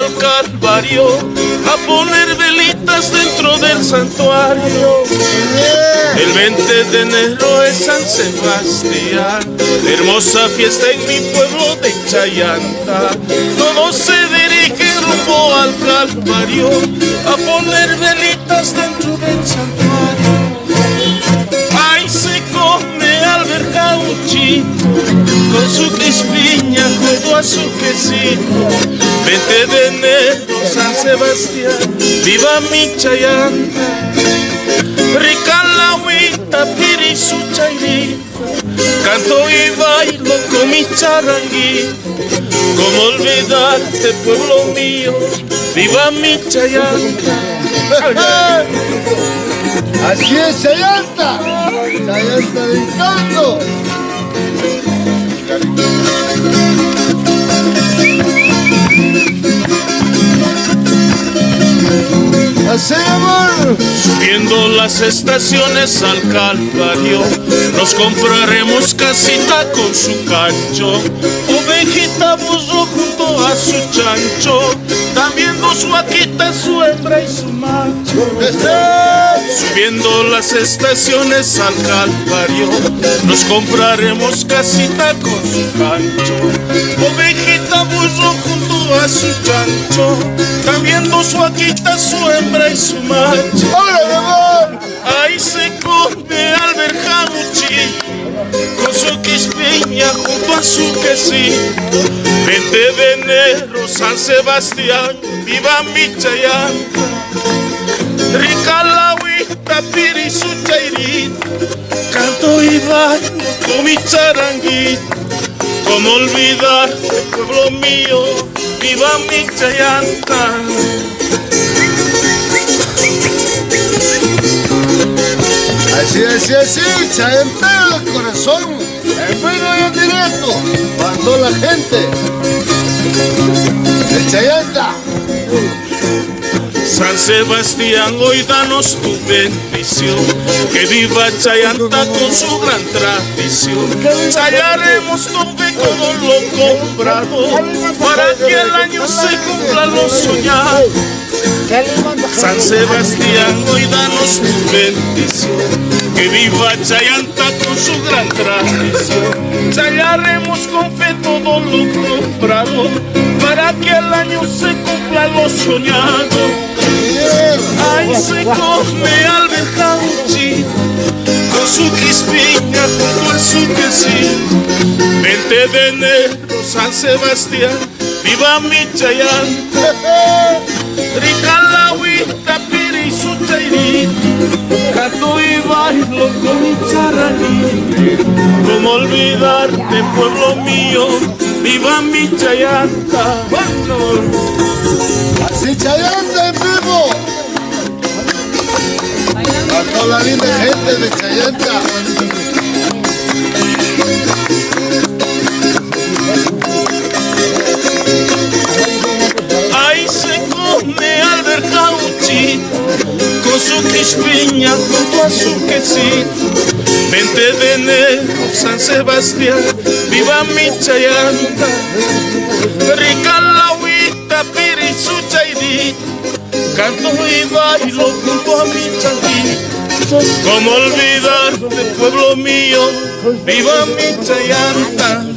Santo Calvario a poner velitas dentro del santuario. El 20 de enero es San Sebastián, hermosa fiesta en mi pueblo de Chayanta. Todos se dirigen rumbo al Calvario a poner velitas dentro del santuario. Ahí se come alberja un chito con su crispiña junto a su quesito. 20 de enero, San Sebastián, viva mi Chayanta. Rica la agüita, piri su chairita, canto y bailo con mi charanguito. ¿Cómo olvidarte, pueblo mío? Viva mi Chayanta. Así es, Chayanta. Chayanta de encanto. Así, amor. Subiendo las estaciones al Calvario, nos compraremos casita con su cancho, ovejita burro junto a su chancho, también dos vaquitas, su hembra y su macho. Subiendo las estaciones al Calvario, nos compraremos casita con su cancho, ovejita burro junto a su chancho, también dos vaquitas, su hembra y su macho. Ahí se come alberja muchito con su quispiña junto a su quesito. 20 de enero, San Sebastián, viva mi Chayanta. Rica la agüita, piri su chairita, canto y bailo con mi charanguito. ¿Cómo olvidarte, pueblo mío? Viva mi Chayanta. Así, Chayantero del corazón, en vivo y en directo, para toda la gente de Chayanta. San Sebastián, hoy danos tu bendición, que viva Chayanta con su gran tradición. Chayaremos tombe todo lo comprado, para que el año se cumpla lo soñado. San Sebastián, hoy danos tu bendición, que viva Chayanta con su gran tradición. Chayaremos con fe todo lo comprado, para que el año se cumpla lo soñado. Ahí se come alberja un chito con su crispiña junto a su quesito. 20 de enero, San Sebastián, viva mi Chayanta. Rica la agüita, piri su chairita, canto y bailo con mi charanguito. ¿Cómo olvidarte, pueblo mío? Viva mi Chayanta. Así, Chayanta en vivo. A toda la linda gente de Chayanta. Ahí se come alberja un chito con su crispiña junto a su quesito. 20 de enero, San Sebastián, viva mi Chayanta. Rica la agüita, piri su chairita, canto y bailo junto a mi changuito. ¿Cómo olvidarte, pueblo mío? Viva mi Chayanta.